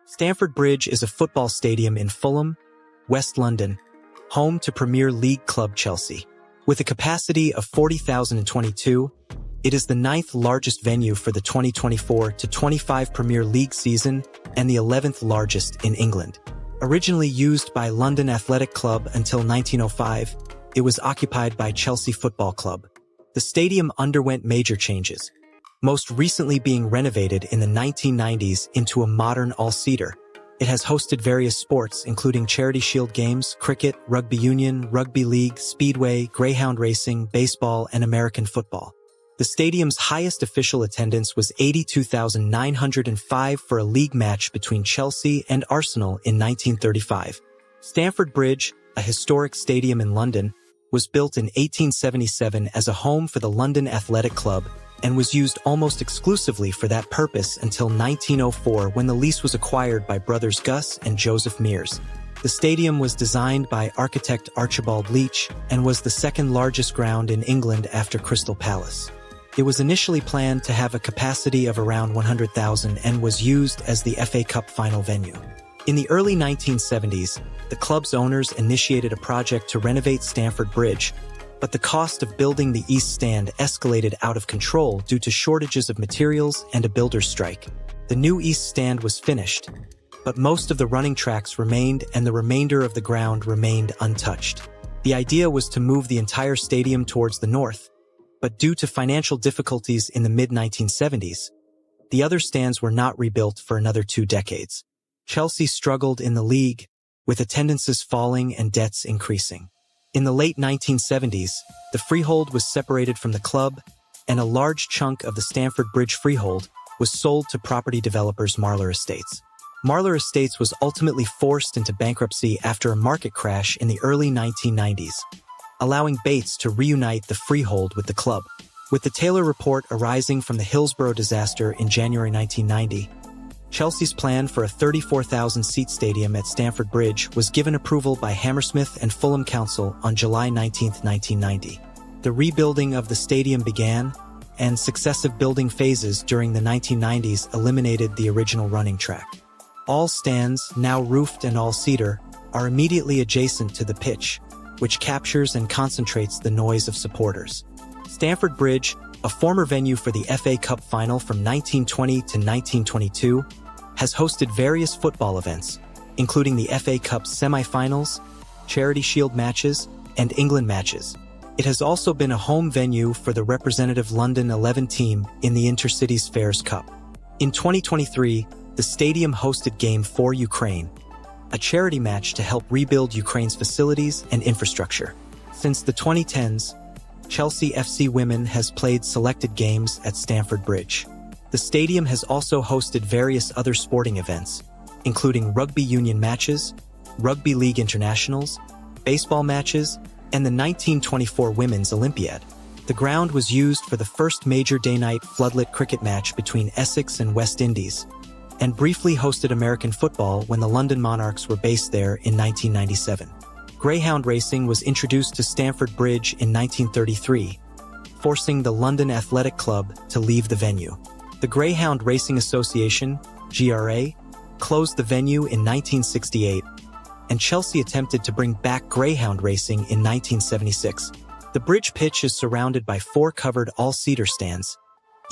Stamford Bridge is a football stadium in Fulham, West London, home to Premier League club Chelsea. With a capacity of 40,022, it is the ninth largest venue for the 2024-25 Premier League season and the 11th largest in England. Originally used by London Athletic Club until 1905, it was occupied by Chelsea Football Club. The stadium underwent major changes, most recently being renovated in the 1990s into a modern all-seater. It has hosted various sports including Charity Shield games, cricket, rugby union, rugby league, speedway, greyhound racing, baseball, and American football. The stadium's highest official attendance was 82,905 for a league match between Chelsea and Arsenal in 1935. Stamford Bridge, a historic stadium in London, was built in 1877 as a home for the London Athletic Club and was used almost exclusively for that purpose until 1904 when the lease was acquired by brothers Gus and Joseph Mears. The stadium was designed by architect Archibald Leach and was the second largest ground in England after Crystal Palace. It was initially planned to have a capacity of around 100,000 and was used as the FA Cup final venue. In the early 1970s, the club's owners initiated a project to renovate Stamford Bridge, but the cost of building the East Stand escalated out of control due to shortages of materials and a builder's strike. The new East Stand was finished, but most of the running tracks remained and the remainder of the ground remained untouched. The idea was to move the entire stadium towards the north, but due to financial difficulties in the mid-1970s, the other stands were not rebuilt for another 2 decades. Chelsea struggled in the league, with attendances falling and debts increasing. In the late 1970s, the freehold was separated from the club, and a large chunk of the Stamford Bridge freehold was sold to property developers Marler Estates. Marler Estates was ultimately forced into bankruptcy after a market crash in the early 1990s, allowing Bates to reunite the freehold with the club. With the Taylor Report arising from the Hillsborough disaster in January 1990, Chelsea's plan for a 34,000-seat stadium at Stamford Bridge was given approval by Hammersmith and Fulham Council on July 19, 1990. The rebuilding of the stadium began, and successive building phases during the 1990s eliminated the original running track. All stands, now roofed and all-seater, are immediately adjacent to the pitch, which captures and concentrates the noise of supporters. Stamford Bridge, a former venue for the FA Cup final from 1920 to 1922, has hosted various football events, including the FA Cup semi-finals, Charity Shield matches, and England matches. It has also been a home venue for the representative London 11 team in the Intercities Fairs Cup. In 2023, the stadium hosted Game for Ukraine, a charity match to help rebuild Ukraine's facilities and infrastructure. Since the 2010s, Chelsea FC Women has played selected games at Stamford Bridge. The stadium has also hosted various other sporting events, including rugby union matches, rugby league internationals, baseball matches, and the 1924 Women's Olympiad. The ground was used for the first major day-night floodlit cricket match between Essex and West Indies, and briefly hosted American football when the London Monarchs were based there in 1997. Greyhound racing was introduced to Stamford Bridge in 1933, forcing the London Athletic Club to leave the venue. The Greyhound Racing Association, GRA, closed the venue in 1968, and Chelsea attempted to bring back greyhound racing in 1976. The bridge pitch is surrounded by 4 covered all-seater stands,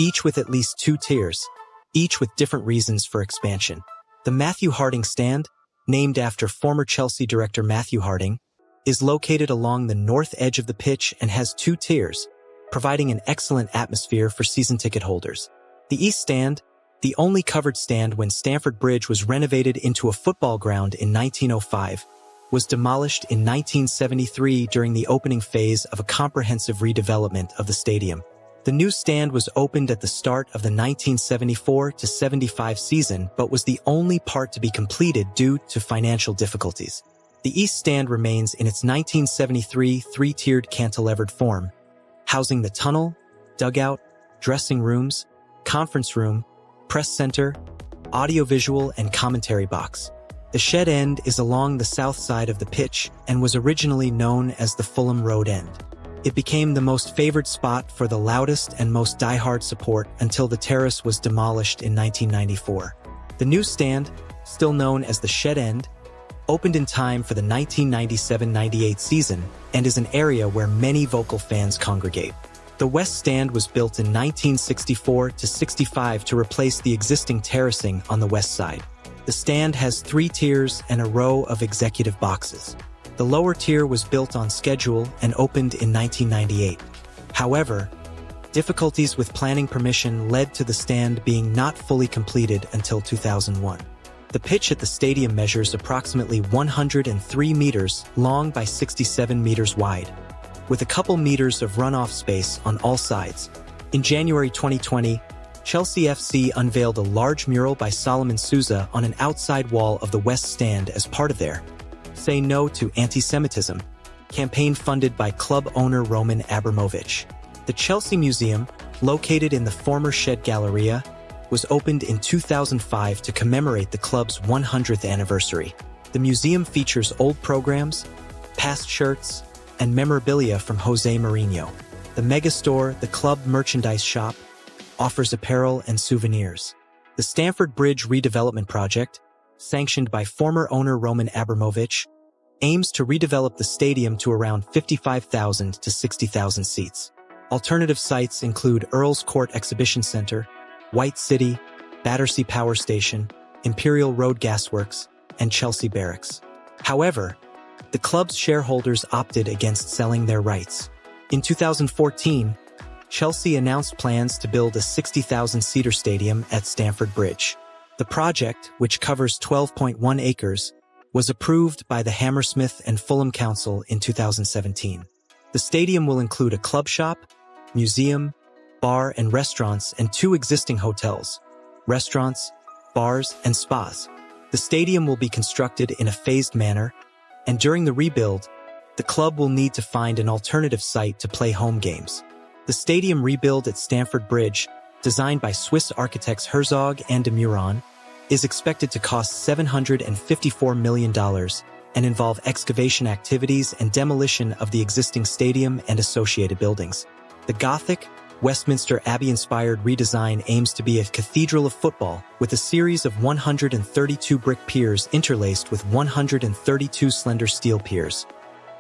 each with at least 2 tiers, each with different reasons for expansion. The Matthew Harding Stand, named after former Chelsea director Matthew Harding, is located along the north edge of the pitch and has 2 tiers, providing an excellent atmosphere for season ticket holders. The East Stand, the only covered stand when Stamford Bridge was renovated into a football ground in 1905, was demolished in 1973 during the opening phase of a comprehensive redevelopment of the stadium. The new stand was opened at the start of the 1974-75 season but was the only part to be completed due to financial difficulties. The East Stand remains in its 1973 3-tiered cantilevered form, housing the tunnel, dugout, dressing rooms, conference room, press center, audiovisual and commentary box. The shed end is along the south side of the pitch and was originally known as the Fulham Road end. It became the most favored spot for the loudest and most diehard support until the terrace was demolished in 1994. The new stand, still known as the Shed End, opened in time for the 1997-98 season and is an area where many vocal fans congregate. The West Stand was built in 1964-65 to replace the existing terracing on the west side. The stand has 3 tiers and a row of executive boxes. The lower tier was built on schedule and opened in 1998. However, difficulties with planning permission led to the stand being not fully completed until 2001. The pitch at the stadium measures approximately 103 meters long by 67 meters wide, with a couple meters of runoff space on all sides. In January 2020, Chelsea FC unveiled a large mural by Solomon Sousa on an outside wall of the West Stand as part of their Say No to Anti-Semitism campaign funded by club owner Roman Abramovich. The Chelsea Museum, located in the former Shed Galleria, was opened in 2005 to commemorate the club's 100th anniversary. The museum features old programs, past shirts, and memorabilia from Jose Mourinho. The megastore, the club merchandise shop, offers apparel and souvenirs. The Stamford Bridge redevelopment project, sanctioned by former owner Roman Abramovich, aims to redevelop the stadium to around 55,000 to 60,000 seats. Alternative sites include Earls Court Exhibition Center, White City, Battersea Power Station, Imperial Road Gasworks, and Chelsea Barracks. However, the club's shareholders opted against selling their rights. In 2014, Chelsea announced plans to build a 60,000-seater stadium at Stamford Bridge. The project, which covers 12.1 acres, was approved by the Hammersmith and Fulham Council in 2017. The stadium will include a club shop, museum, bar and restaurants, and 2 existing hotels, restaurants, bars, and spas. The stadium will be constructed in a phased manner, and during the rebuild, the club will need to find an alternative site to play home games. The stadium rebuild at Stamford Bridge, designed by Swiss architects Herzog and de Meuron, is expected to cost $754 million and involve excavation activities and demolition of the existing stadium and associated buildings. The Gothic, Westminster Abbey-inspired redesign aims to be a cathedral of football with a series of 132 brick piers interlaced with 132 slender steel piers,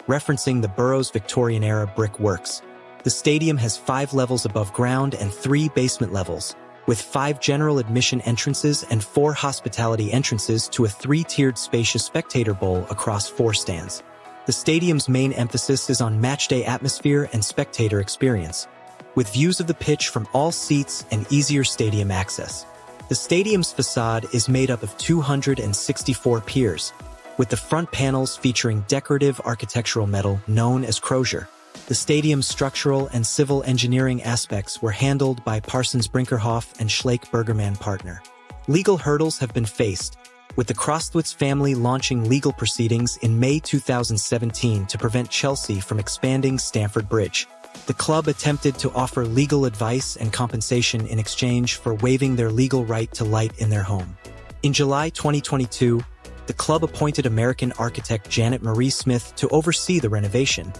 referencing the borough's Victorian-era brick works. The stadium has 5 levels above ground and 3 basement levels, with 5 general admission entrances and 4 hospitality entrances to a 3-tiered spacious spectator bowl across 4 stands. The stadium's main emphasis is on matchday atmosphere and spectator experience, with views of the pitch from all seats and easier stadium access. The stadium's facade is made up of 264 piers, with the front panels featuring decorative architectural metal known as crozier. The stadium's structural and civil engineering aspects were handled by Parsons Brinkerhoff and Schleich Bergermann Partner. Legal hurdles have been faced, with the Crostwitz family launching legal proceedings in May 2017 to prevent Chelsea from expanding Stamford Bridge. The club attempted to offer legal advice and compensation in exchange for waiving their legal right to light in their home. In July 2022, the club appointed American architect Janet Marie Smith to oversee the renovation,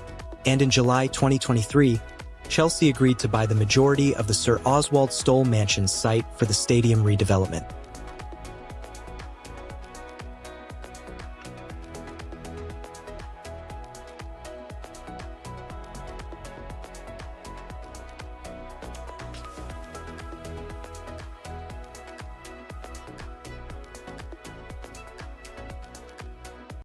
and in July 2023, Chelsea agreed to buy the majority of the Sir Oswald Stoll Mansion's site for the stadium redevelopment.